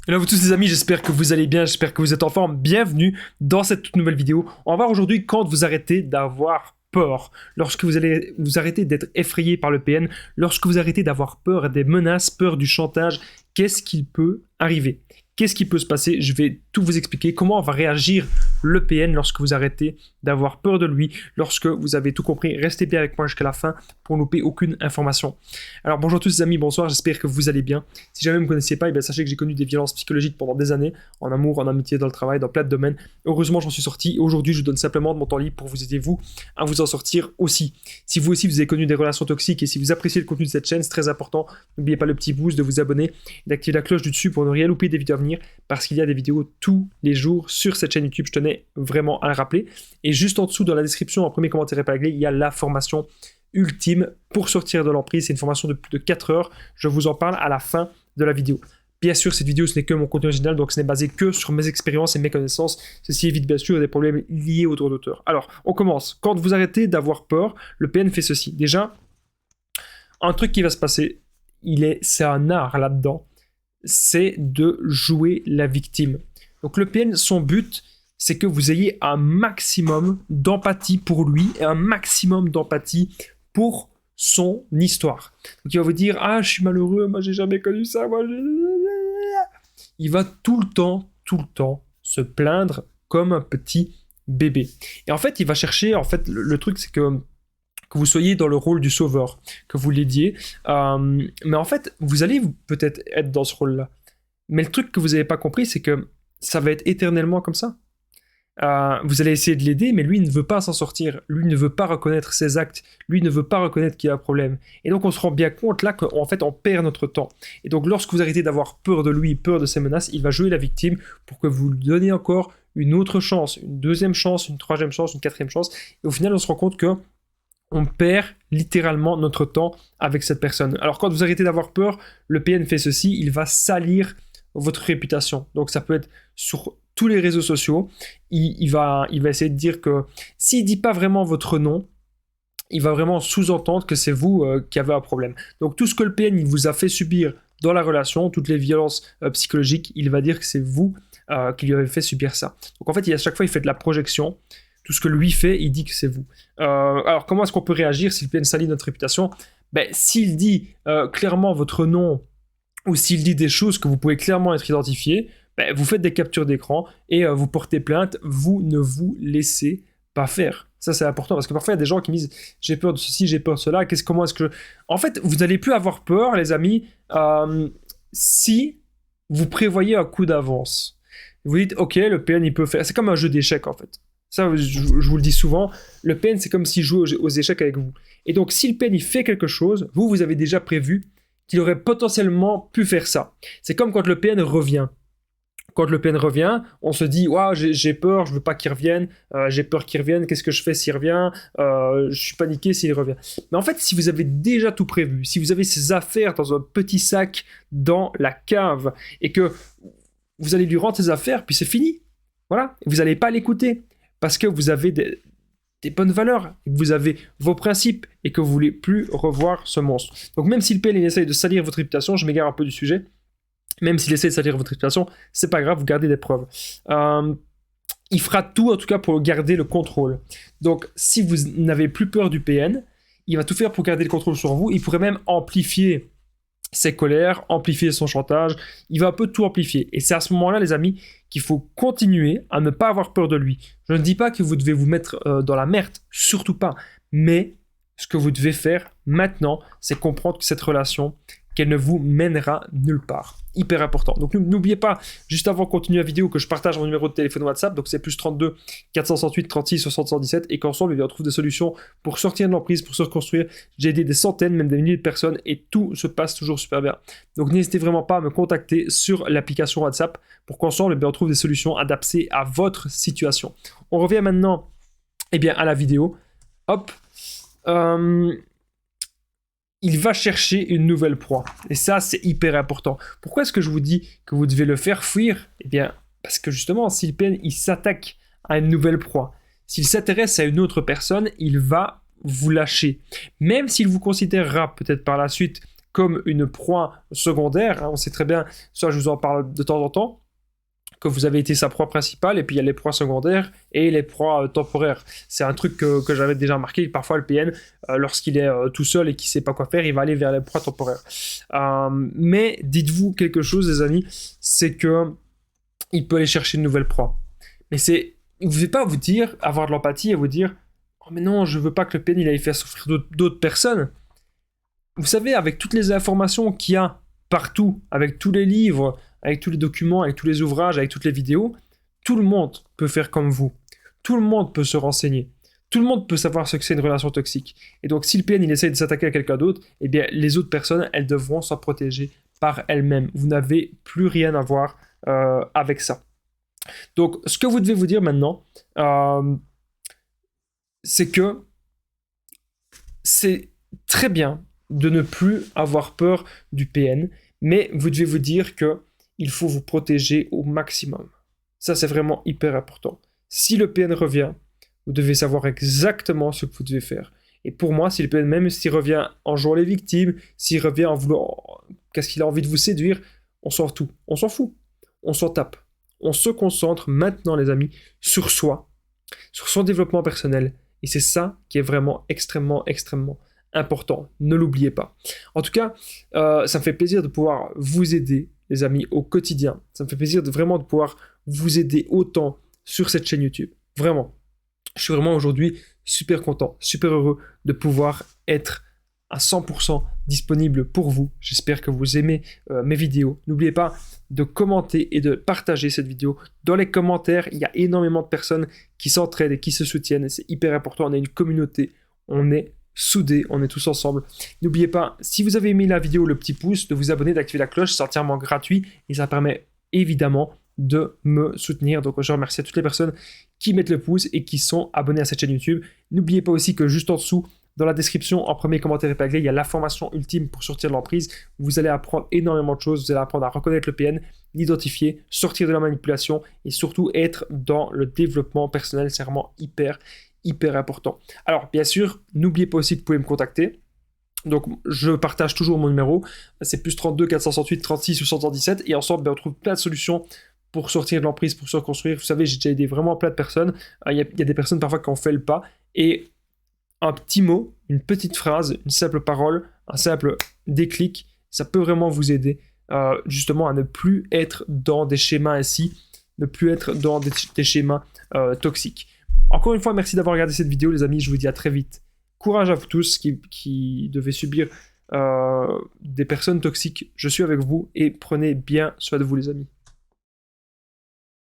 Hello vous tous les amis, j'espère que vous allez bien, j'espère que vous êtes en forme. Bienvenue dans cette toute nouvelle vidéo. On va voir aujourd'hui quand vous arrêtez d'avoir peur, lorsque vous allez vous arrêter d'être effrayé par le PN, lorsque vous arrêtez d'avoir peur des menaces, peur du chantage, qu'est-ce qu'il peut arriver? Qu'est-ce qui peut se passer? Je vais tout vous expliquer. Comment va réagir le PN lorsque vous arrêtez d'avoir peur de lui, lorsque vous avez tout compris. Restez bien avec moi jusqu'à la fin pour ne louper aucune information. Alors bonjour à tous les amis, bonsoir, j'espère que vous allez bien. Si jamais vous ne me connaissez pas, sachez que j'ai connu des violences psychologiques pendant des années, en amour, en amitié, dans le travail, dans plein de domaines. Heureusement, j'en suis sorti. Aujourd'hui, je vous donne simplement de mon temps libre pour vous aider, vous, à vous en sortir aussi. Si vous aussi, vous avez connu des relations toxiques et si vous appréciez le contenu de cette chaîne, c'est très important. N'oubliez pas le petit boost, de vous abonner et d'activer la cloche du dessus pour ne rien louper des vidéos à venir, parce qu'il y a des vidéos tous les jours sur cette chaîne YouTube. Je tenais vraiment à le rappeler. Et juste en dessous, dans la description, en premier commentaire épinglé, il y a la formation ultime pour sortir de l'emprise. C'est une formation de plus de 4 heures. Je vous en parle à la fin de la vidéo. Bien sûr, cette vidéo, ce n'est que mon contenu original, donc ce n'est basé que sur mes expériences et mes connaissances. Ceci évite bien sûr des problèmes liés au droit d'auteur. Alors, on commence. Quand vous arrêtez d'avoir peur, le PN fait ceci. Déjà, un truc qui va se passer, c'est un art là-dedans, c'est de jouer la victime. Donc le PN, son but, c'est que vous ayez un maximum d'empathie pour lui et un maximum d'empathie pour son histoire. Donc il va vous dire, ah, je suis malheureux, moi j'ai jamais connu ça, il va tout le temps se plaindre comme un petit bébé. Et en fait, il va chercher, le truc c'est que vous soyez dans le rôle du sauveur, que vous l'aidiez, mais en fait, vous allez peut-être être dans ce rôle-là. Mais le truc que vous n'avez pas compris, c'est que ça va être éternellement comme ça. Vous allez essayer de l'aider, mais lui ne veut pas s'en sortir. Lui ne veut pas reconnaître ses actes. Lui ne veut pas reconnaître qu'il y a un problème. Et donc on se rend bien compte là qu'en fait on perd notre temps. Et donc lorsque vous arrêtez d'avoir peur de lui, peur de ses menaces, il va jouer la victime pour que vous lui donniez encore une autre chance, une deuxième chance, une troisième chance, une quatrième chance. Et au final on se rend compte que on perd littéralement notre temps avec cette personne. Alors quand vous arrêtez d'avoir peur, le PN fait ceci, il va salir votre réputation. Donc ça peut être sur tous les réseaux sociaux, il va essayer de dire que s'il dit pas vraiment votre nom, il va vraiment sous-entendre que c'est vous qui avez un problème. Donc tout ce que le PN il vous a fait subir dans la relation, toutes les violences psychologiques, il va dire que c'est vous qui lui avez fait subir ça. Donc en fait, à chaque fois, il fait de la projection. Tout ce que lui fait, il dit que c'est vous. Alors comment est-ce qu'on peut réagir si le PN salit notre réputation? S'il dit clairement votre nom, ou s'il dit des choses que vous pouvez clairement être identifiées, vous faites des captures d'écran et vous portez plainte, vous ne vous laissez pas faire. Ça, c'est important parce que parfois, il y a des gens qui me disent j'ai peur de ceci, j'ai peur de cela, comment est-ce que En fait, vous n'allez plus avoir peur, les amis, si vous prévoyez un coup d'avance. Vous dites, ok, le PN, il peut faire... C'est comme un jeu d'échecs, en fait. Ça, je vous le dis souvent, le PN, c'est comme s'il jouait aux échecs avec vous. Et donc, si le PN, il fait quelque chose, vous avez déjà prévu qu'il aurait potentiellement pu faire ça. C'est comme quand le PN revient. Quand le PN revient, on se dit wow, j'ai peur, je veux pas qu'il revienne, j'ai peur qu'il revienne, qu'est-ce que je fais s'il revient, je suis paniqué s'il revient. Mais en fait, si vous avez déjà tout prévu, si vous avez ces affaires dans un petit sac dans la cave et que vous allez lui rendre ses affaires, puis c'est fini. Voilà, vous n'allez pas l'écouter parce que vous avez des bonnes valeurs, que vous avez vos principes et que vous ne voulez plus revoir ce monstre. Donc même si le PN essaye de salir votre réputation, je m'égare un peu du sujet, même s'il essaie de salir votre réputation, c'est pas grave, vous gardez des preuves. Il fera tout en tout cas pour garder le contrôle. Donc si vous n'avez plus peur du PN, il va tout faire pour garder le contrôle sur vous. Il pourrait même amplifier ses colères, amplifier son chantage, il va un peu tout amplifier. Et c'est à ce moment-là, les amis, qu'il faut continuer à ne pas avoir peur de lui. Je ne dis pas que vous devez vous mettre dans la merde, surtout pas. Mais ce que vous devez faire maintenant, c'est comprendre que cette relation, qu'elle ne vous mènera nulle part. Hyper important. Donc n'oubliez pas, juste avant de continuer la vidéo, que je partage mon numéro de téléphone WhatsApp, donc c'est plus 32 468 36 60 117, et qu'ensemble, on trouve des solutions pour sortir de l'emprise, pour se reconstruire. J'ai aidé des centaines, même des milliers de personnes, et tout se passe toujours super bien. Donc n'hésitez vraiment pas à me contacter sur l'application WhatsApp, pour qu'ensemble, on trouve des solutions adaptées à votre situation. On revient maintenant à la vidéo. Hop. Il va chercher une nouvelle proie. Et ça, c'est hyper important. Pourquoi est-ce que je vous dis que vous devez le faire fuir? Parce que justement, si le PN, il s'attaque à une nouvelle proie, s'il s'intéresse à une autre personne, il va vous lâcher. Même s'il vous considérera peut-être par la suite comme une proie secondaire. Hein. On sait très bien, ça je vous en parle de temps en temps, que vous avez été sa proie principale, et puis il y a les proies secondaires et les proies temporaires. C'est un truc que j'avais déjà remarqué. Parfois, le PN, lorsqu'il est tout seul et qu'il ne sait pas quoi faire, il va aller vers les proies temporaires. Mais dites-vous quelque chose, les amis, c'est que il peut aller chercher une nouvelle proie. Mais vous ne pouvez pas vous dire, avoir de l'empathie et vous dire « Oh mais non, je ne veux pas que le PN il aille faire souffrir d'autres personnes. » Vous savez, avec toutes les informations qu'il y a partout, avec tous les livres, avec tous les documents, avec tous les ouvrages, avec toutes les vidéos, tout le monde peut faire comme vous. Tout le monde peut se renseigner. Tout le monde peut savoir ce que c'est une relation toxique. Et donc, si le PN il essaye de s'attaquer à quelqu'un d'autre, eh bien, les autres personnes, elles devront s'en protéger par elles-mêmes. Vous n'avez plus rien à voir avec ça. Donc, ce que vous devez vous dire maintenant, c'est que c'est très bien de ne plus avoir peur du PN, mais vous devez vous dire que il faut vous protéger au maximum. Ça, c'est vraiment hyper important. Si le PN revient, vous devez savoir exactement ce que vous devez faire. Et pour moi, si le PN, même s'il revient en jouant les victimes, s'il revient en voulant... Qu'est-ce qu'il a envie de vous séduire, on s'en fout. On s'en fout. On s'en tape. On se concentre maintenant, les amis, sur soi, sur son développement personnel. Et c'est ça qui est vraiment extrêmement, extrêmement important. Ne l'oubliez pas. En tout cas, ça me fait plaisir de pouvoir vous aider, les amis, au quotidien. Ça me fait plaisir vraiment de pouvoir vous aider autant sur cette chaîne YouTube. Vraiment. Je suis vraiment aujourd'hui super content, super heureux de pouvoir être à 100% disponible pour vous. J'espère que vous aimez mes vidéos. N'oubliez pas de commenter et de partager cette vidéo. Dans les commentaires, il y a énormément de personnes qui s'entraident et qui se soutiennent. C'est hyper important. On est une communauté. On est soudés. On est tous ensemble. N'oubliez pas, si vous avez aimé la vidéo, le petit pouce, de vous abonner, d'activer la cloche. C'est entièrement gratuit et ça permet évidemment de me soutenir. Donc je remercie à toutes les personnes qui mettent le pouce et qui sont abonnés à cette chaîne YouTube. N'oubliez pas aussi que juste en dessous, dans la description, en premier commentaire épinglé, il y a la formation ultime pour sortir de l'emprise. Vous allez apprendre énormément de choses. Vous allez apprendre à reconnaître le PN, l'identifier, sortir de la manipulation et surtout être dans le développement personnel. C'est vraiment hyper important. Alors, bien sûr, n'oubliez pas aussi que vous pouvez me contacter. Donc, je partage toujours mon numéro. C'est plus 32 468 36 617. Et ensemble, on trouve plein de solutions pour sortir de l'emprise, pour se reconstruire. Vous savez, j'ai déjà aidé vraiment plein de personnes. Il y a des personnes parfois qui ont fait le pas. Et un petit mot, une petite phrase, une simple parole, un simple déclic, ça peut vraiment vous aider justement à ne plus être dans des schémas ainsi, ne plus être dans des schémas toxiques. Encore une fois, merci d'avoir regardé cette vidéo, les amis. Je vous dis à très vite. Courage à vous tous qui devez subir des personnes toxiques. Je suis avec vous et prenez bien soin de vous, les amis.